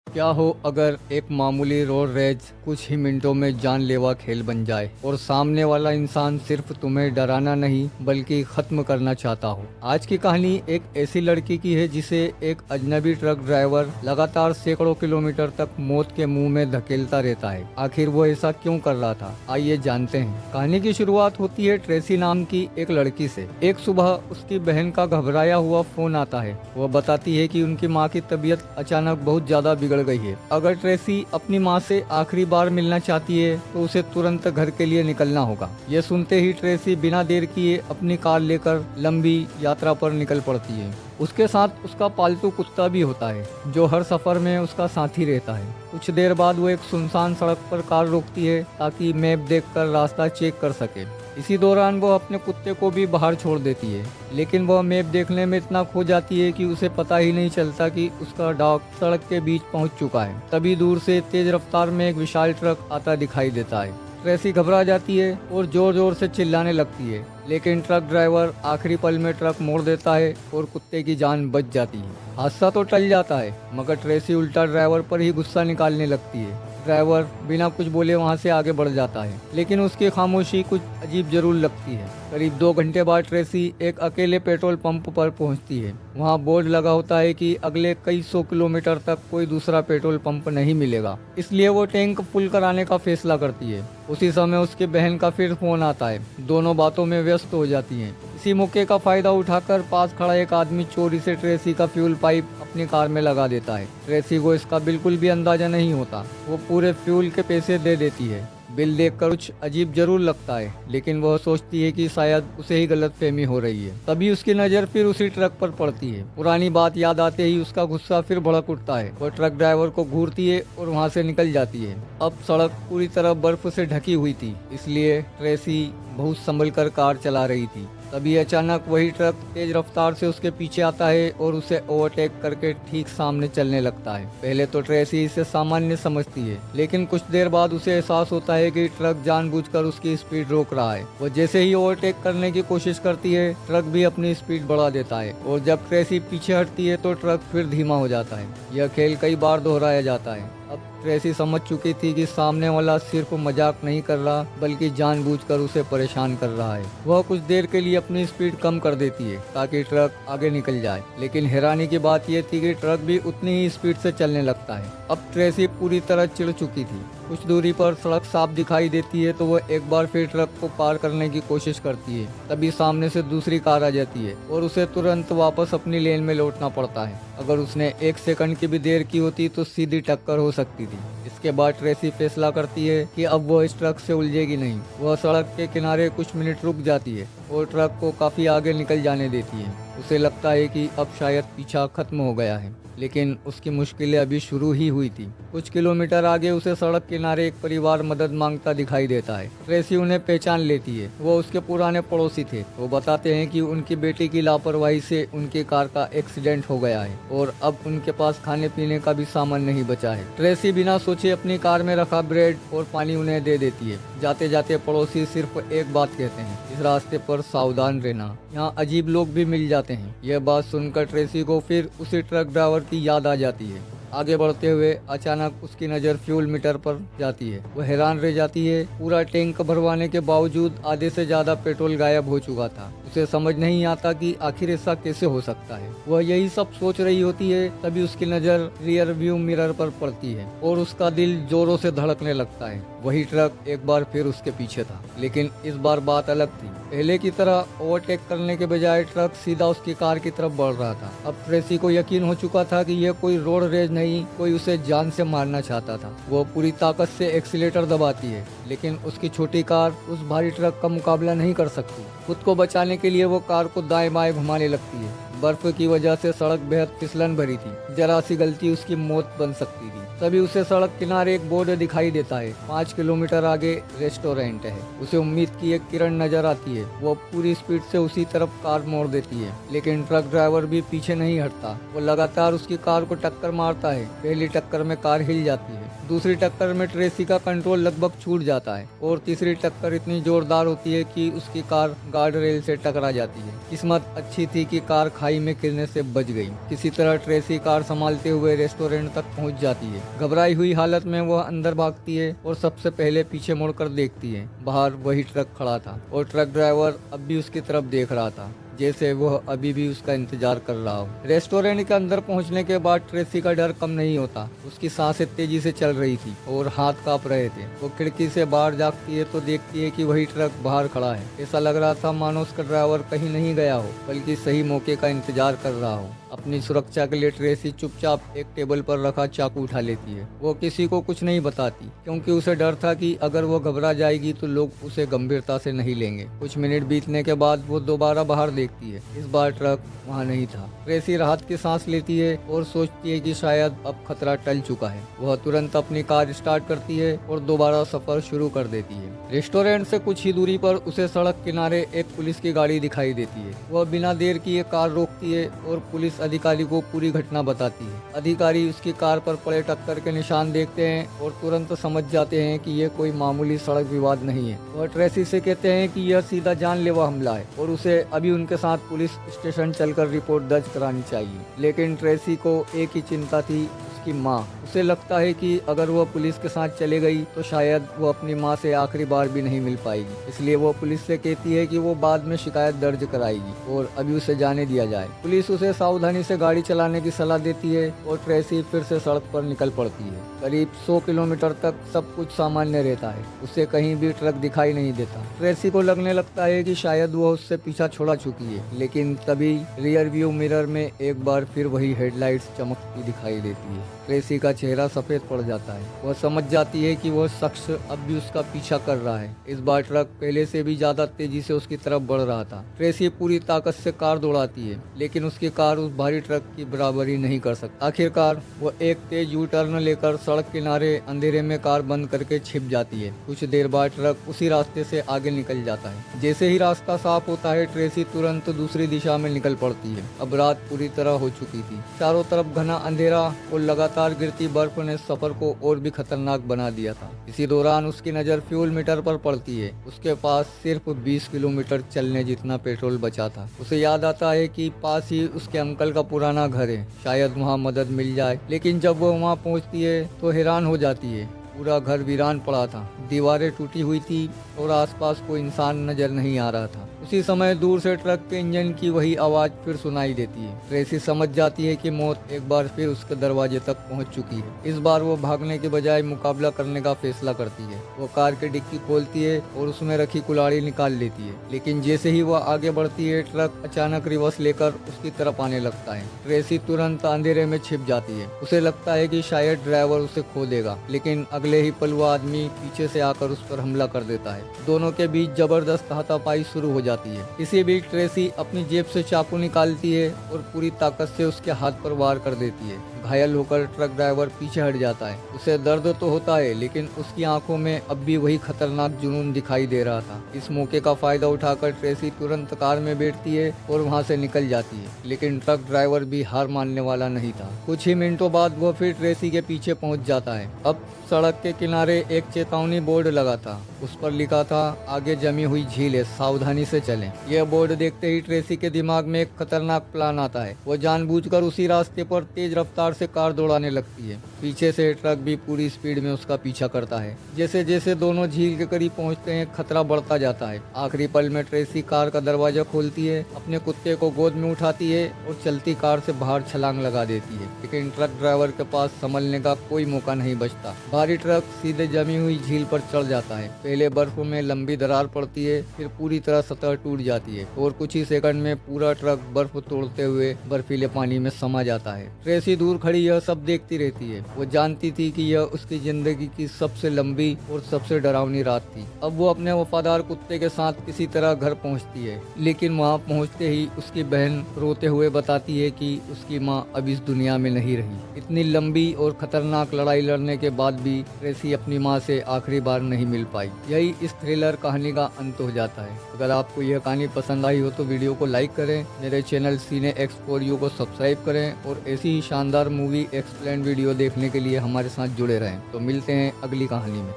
क्या हो अगर एक मामूली रोड रेज कुछ ही मिनटों में जानलेवा खेल बन जाए और सामने वाला इंसान सिर्फ तुम्हें डराना नहीं बल्कि खत्म करना चाहता हो। आज की कहानी एक ऐसी लड़की की है जिसे एक अजनबी ट्रक ड्राइवर लगातार सैकड़ों किलोमीटर तक मौत के मुंह में धकेलता रहता है। आखिर वो ऐसा क्यों कर रहा था, आइए जानते हैं। कहानी की शुरुआत होती है ट्रेसी नाम की एक लड़की से। एक सुबह उसकी बहन का घबराया हुआ फोन आता है। वह बताती है कि उनकी माँ की तबीयत अचानक बहुत ज्यादा बिगड़ गई है। अगर ट्रेसी अपनी माँ से आखिरी बार मिलना चाहती है तो उसे तुरंत घर के लिए निकलना होगा। यह सुनते ही ट्रेसी बिना देर किए अपनी कार लेकर लंबी यात्रा पर निकल पड़ती है। उसके साथ उसका पालतू कुत्ता भी होता है जो हर सफर में उसका साथी रहता है। कुछ देर बाद वो एक सुनसान सड़क पर कार रोकती है ताकि मैप देखकर रास्ता चेक कर सके। इसी दौरान वो अपने कुत्ते को भी बाहर छोड़ देती है, लेकिन वह मैप देखने में इतना खो जाती है कि उसे पता ही नहीं चलता कि उसका डॉग सड़क के बीच पहुंच चुका है। तभी दूर से तेज रफ्तार में एक विशाल ट्रक आता दिखाई देता है। ट्रेसी घबरा जाती है और जोर जोर से चिल्लाने लगती है, लेकिन ट्रक ड्राइवर आखिरी पल में ट्रक मोड़ देता है और कुत्ते की जान बच जाती है। हादसा तो टल जाता है, मगर ट्रेसी उल्टा ड्राइवर पर ही गुस्सा निकालने लगती है। ड्राइवर बिना कुछ बोले वहां से आगे बढ़ जाता है, लेकिन उसकी खामोशी कुछ अजीब जरूर लगती है। करीब 2 घंटे बाद ट्रेसी एक अकेले पेट्रोल पंप पर पहुंचती है। वहां बोर्ड लगा होता है कि अगले कई 100 किलोमीटर तक कोई दूसरा पेट्रोल पंप नहीं मिलेगा, इसलिए वो टैंक फुल कराने का फैसला करती है। उसी समय उसकी बहन का फिर फोन आता है। दोनों बातों में व्यस्त हो जाती हैं। इसी मौके का फायदा उठाकर पास खड़ा एक आदमी चोरी से ट्रेसी का फ्यूल पाइप अपनी कार में लगा देता है। ट्रेसी को इसका बिल्कुल भी अंदाजा नहीं होता। वो पूरे फ्यूल के पैसे दे देती है। बिल देखकर कुछ अजीब जरूर लगता है, लेकिन वह सोचती है कि शायद उसे ही गलतफहमी हो रही है। तभी उसकी नजर फिर उसी ट्रक पर पड़ती है। पुरानी बात याद आते ही उसका गुस्सा फिर भड़क उठता है। वह ट्रक ड्राइवर को घूरती है और वहां से निकल जाती है। अब सड़क पूरी तरह बर्फ से ढकी हुई थी, इसलिए ट्रेसी बहुत संभल कर कार चला रही थी। तभी अचानक वही ट्रक तेज रफ्तार से उसके पीछे आता है और उसे ओवरटेक करके ठीक सामने चलने लगता है। पहले तो ट्रेसी इसे सामान्य समझती है, लेकिन कुछ देर बाद उसे एहसास होता है कि ट्रक जानबूझकर उसकी स्पीड रोक रहा है। वो जैसे ही ओवरटेक करने की कोशिश करती है, ट्रक भी अपनी स्पीड बढ़ा देता है और जब ट्रेसी पीछे हटती है तो ट्रक फिर धीमा हो जाता है। यह खेल कई बार दोहराया जाता है। अब ट्रेसी समझ चुकी थी कि सामने वाला सिर्फ मजाक नहीं कर रहा बल्कि जानबूझकर उसे परेशान कर रहा है। वह कुछ देर के लिए अपनी स्पीड कम कर देती है ताकि ट्रक आगे निकल जाए, लेकिन हैरानी की बात यह थी कि ट्रक भी उतनी ही स्पीड से चलने लगता है। अब ट्रेसी पूरी तरह चिढ़ चुकी थी। कुछ दूरी पर सड़क साफ दिखाई देती है तो वह एक बार फिर ट्रक को पार करने की कोशिश करती है। तभी सामने से दूसरी कार आ जाती है और उसे तुरंत वापस अपनी लेन में लौटना पड़ता है। अगर उसने 1 सेकंड की भी देर की होती तो सीधी टक्कर हो सकती थी। इसके बाद ट्रेसी फैसला करती है कि अब वह इस ट्रक से उलझेगी नहीं। वह सड़क के किनारे कुछ मिनट रुक जाती है और ट्रक को काफी आगे निकल जाने देती है। उसे लगता है कि अब शायद पीछा खत्म हो गया है, लेकिन उसकी मुश्किलें अभी शुरू ही हुई थी। कुछ किलोमीटर आगे उसे सड़क किनारे एक परिवार मदद मांगता दिखाई देता है। ट्रेसी उन्हें पहचान लेती है। वो उसके पुराने पड़ोसी थे। वो बताते हैं कि उनकी बेटी की लापरवाही से उनकी कार का एक्सीडेंट हो गया है और अब उनके पास खाने पीने का भी सामान नहीं बचा है। ट्रेसी बिना सोचे अपनी कार में रखा ब्रेड और पानी उन्हें दे देती है। जाते जाते पड़ोसी सिर्फ एक बात कहते हैं, इस रास्ते पर सावधान रहना, यहाँ अजीब लोग भी मिल जाते हैं। यह बात सुनकर ट्रेसी को फिर उसी ट्रक ड्राइवर की याद आ जाती है। आगे बढ़ते हुए अचानक उसकी नज़र फ्यूल मीटर पर जाती है। वह हैरान रह जाती है। पूरा टैंक भरवाने के बावजूद आधे से ज्यादा पेट्रोल गायब हो चुका था। उसे समझ नहीं आता कि आखिर ऐसा कैसे हो सकता है। वह यही सब सोच रही होती है, तभी उसकी नज़र रियर व्यू मिरर पर पड़ती है और उसका दिल जोरों से धड़कने लगता है। वही ट्रक एक बार फिर उसके पीछे था, लेकिन इस बार बात अलग थी। पहले की तरह ओवरटेक करने के बजाय ट्रक सीधा उसकी कार की तरफ बढ़ रहा था। अब ट्रेसी को यकीन हो चुका था कि यह कोई रोड रेज नहीं, कोई उसे जान से मारना चाहता था। वो पूरी ताकत से एक्सीलेटर दबाती है, लेकिन उसकी छोटी कार उस भारी ट्रक का मुकाबला नहीं कर सकती। खुद को बचाने के लिए वो कार को दाएं बाएं घुमाने लगती है। बर्फ की वजह से सड़क बेहद फिसलन भरी थी। जरा सी गलती उसकी मौत बन सकती थी। तभी उसे सड़क किनारे एक बोर्ड दिखाई देता है। 5 किलोमीटर आगे रेस्टोरेंट है। उसे उम्मीद की एक किरण नजर आती है। वो पूरी स्पीड से उसी तरफ कार मोड़ देती है, लेकिन ट्रक ड्राइवर भी पीछे नहीं हटता। वो लगातार उसकी कार को टक्कर मारता है। पहली टक्कर में कार हिल जाती है, दूसरी टक्कर में ट्रेसी का कंट्रोल लगभग छूट जाता है और तीसरी टक्कर इतनी जोरदार होती है कि उसकी कार गार्ड रेल से टकरा जाती है। किस्मत अच्छी थी कि कार खाई में गिरने से बच गई। किसी तरह ट्रेसी कार संभालते हुए रेस्टोरेंट तक पहुंच जाती है। घबराई हुई हालत में वह अंदर भागती है और सबसे पहले पीछे मुड़कर देखती है। बाहर वही ट्रक खड़ा था और ट्रक ड्राइवर अब भी उसकी तरफ देख रहा था, जैसे वह अभी भी उसका इंतजार कर रहा हो। रेस्टोरेंट के अंदर पहुंचने के बाद ट्रेसी का डर कम नहीं होता। उसकी सांसें तेजी से चल रही थी और हाथ कांप रहे थे। वो खिड़की से बाहर झांकती है तो देखती है कि वही ट्रक बाहर खड़ा है। ऐसा लग रहा था मानो उसका ड्राइवर कहीं नहीं गया हो, बल्कि सही मौके का इंतजार कर रहा हो। अपनी सुरक्षा के लिए ट्रेसी चुपचाप एक टेबल पर रखा चाकू उठा लेती है। वो किसी को कुछ नहीं बताती, क्योंकि उसे डर था कि अगर वो घबरा जाएगी तो लोग उसे गंभीरता से नहीं लेंगे। कुछ मिनट बीतने के बाद वो दोबारा बाहर देखती है। इस बार ट्रक वहाँ नहीं था। ट्रेसी राहत की सांस लेती है और सोचती है कि शायद अब खतरा टल चुका है। वह तुरंत अपनी कार स्टार्ट करती है और दोबारा सफर शुरू कर देती है। रेस्टोरेंट से कुछ ही दूरी पर उसे सड़क किनारे एक पुलिस की गाड़ी दिखाई देती है। वह बिना देर किए कार रोकती है और पुलिस अधिकारी को पूरी घटना बताती है। अधिकारी उसकी कार पर पड़े टक्कर के निशान देखते हैं और तुरंत समझ जाते हैं कि यह कोई मामूली सड़क विवाद नहीं है। वह ट्रेसी से कहते हैं कि यह सीधा जानलेवा हमला है और उसे अभी उनके साथ पुलिस स्टेशन चलकर रिपोर्ट दर्ज करानी चाहिए। लेकिन ट्रेसी को एक ही चिंता थी, उसकी माँ। उसे लगता है कि अगर वह पुलिस के साथ चले गई तो शायद वो अपनी माँ से आखिरी बार भी नहीं मिल पाएगी। इसलिए वो पुलिस से कहती है कि वो बाद में शिकायत दर्ज कराएगी और अभी उसे जाने दिया जाए। पुलिस उसे सावधानी से गाड़ी चलाने की सलाह देती है और ट्रेसी फिर से सड़क पर निकल पड़ती है। करीब 100 किलोमीटर तक सब कुछ सामान्य रहता है। उसे कहीं भी ट्रक दिखाई नहीं देता। ट्रेसी को लगने लगता है कि शायद वह उससे पीछा छोड़ा चुकी है, लेकिन तभी रियर व्यू मिरर में एक बार फिर वही हेडलाइट्स चमकती दिखाई देती है। ट्रेसी का चेहरा सफेद पड़ जाता है। वह समझ जाती है कि वह शख्स अब भी उसका पीछा कर रहा है। इस बार ट्रक पहले से भी ज्यादा तेजी से उसकी तरफ बढ़ रहा था। ट्रेसी पूरी ताकत से कार दौड़ाती है, लेकिन उसकी कार उस भारी ट्रक की बराबरी नहीं कर सकती। आखिरकार वो एक तेज यू टर्न लेकर सड़क किनारे अंधेरे में कार बंद करके छिप जाती है। कुछ देर बाद ट्रक उसी रास्ते से आगे निकल जाता है। जैसे ही रास्ता साफ होता है, ट्रेसी तुरंत दूसरी दिशा में निकल पड़ती है। अब रात पूरी तरह हो चुकी थी। चारों तरफ घना अंधेरा और लगातार गिरती बर्फ ने सफर को और भी खतरनाक बना दिया था। इसी दौरान उसकी नजर फ्यूल मीटर पर पड़ती है। उसके पास सिर्फ 20 किलोमीटर चलने जितना पेट्रोल बचा था। उसे याद आता है कि पास ही उसके अंकल का पुराना घर है, शायद वहाँ मदद मिल जाए। लेकिन जब वो वहाँ पहुँचती है तो हैरान हो जाती है। पूरा घर वीरान पड़ा था, दीवारें टूटी हुई थी और आसपास कोई इंसान नजर नहीं आ रहा था। उसी समय दूर से ट्रक के इंजन की वही आवाज फिर सुनाई देती है। ट्रेसी समझ जाती है कि मौत एक बार फिर उसके दरवाजे तक पहुंच चुकी है। इस बार वो भागने के बजाय मुकाबला करने का फैसला करती है। वो कार की डिक्की खोलती है और उसमें रखी कुल्हाड़ी निकाल लेती है। लेकिन जैसे ही वह आगे बढ़ती है, ट्रक अचानक रिवर्स लेकर उसकी तरफ आने लगता है। ट्रेसी तुरंत अंधेरे में छिप जाती है। उसे लगता है कि शायद ड्राइवर उसे खो देगा, लेकिन अगले ही पल वो आदमी पीछे से आकर उस पर हमला कर देता है। दोनों के बीच जबरदस्त हाथापाई शुरू हो जाती है। इसी बीच ट्रेसी अपनी जेब से चाकू निकालती है और पूरी ताकत से उसके हाथ पर वार कर देती है। घायल होकर ट्रक ड्राइवर पीछे हट जाता है। उसे दर्द तो होता है, लेकिन उसकी आंखों में अब भी वही खतरनाक जुनून दिखाई दे रहा था। इस मौके का फायदा उठाकर ट्रेसी तुरंत कार में बैठती है और वहां से निकल जाती है। लेकिन ट्रक ड्राइवर भी हार मानने वाला नहीं था। कुछ ही मिनटों बाद वो फिर ट्रेसी के पीछे पहुंच जाता है। अब सड़क के किनारे एक चेतावनी बोर्ड लगा था। उस पर लिखा था, आगे जमी हुई झील है, सावधानी से चलें। यह बोर्ड देखते ही ट्रेसी के दिमाग में एक खतरनाक प्लान आता है। वो जानबूझकर उसी रास्ते पर तेज रफ्तार से कार दौड़ाने लगती है। पीछे से ट्रक भी पूरी स्पीड में उसका पीछा करता है। जैसे जैसे दोनों झील के करीब पहुंचते हैं, खतरा बढ़ता जाता है। आखिरी पल में ट्रेसी कार का दरवाजा खोलती है, अपने कुत्ते को गोद में उठाती है और चलती कार से बाहर छलांग लगा देती है। लेकिन ट्रक ड्राइवर के पास संभलने का कोई मौका नहीं बचता। भारी ट्रक सीधे जमी हुई झील पर चढ़ जाता है। पहले बर्फ में लंबी दरार पड़ती है, फिर पूरी तरह सतह टूट जाती है और कुछ ही सेकंड में पूरा ट्रक बर्फ तोड़ते हुए बर्फीले पानी में समा जाता है। ट्रेसी दूर खड़ी यह सब देखती रहती है। वो जानती थी कि यह उसकी जिंदगी की सबसे लंबी और सबसे डरावनी रात थी। अब वो अपने वफादार कुत्ते के साथ किसी तरह घर पहुंचती है, लेकिन वहां पहुंचते ही उसकी बहन रोते हुए बताती है कि उसकी माँ अब इस दुनिया में नहीं रही। इतनी लंबी और खतरनाक लड़ाई लड़ने के बाद भी ट्रेसी अपनी माँ से आखिरी बार नहीं मिल पाई। यही इस थ्रिलर कहानी का अंत हो जाता है। अगर आपको यह कहानी पसंद आई हो तो वीडियो को लाइक करें, मेरे चैनल सीने एक्स फॉर यू को सब्सक्राइब करें और ऐसी ही शानदार मूवी एक्सप्लेन वीडियो देखने के लिए हमारे साथ जुड़े रहें। तो मिलते हैं अगली कहानी में।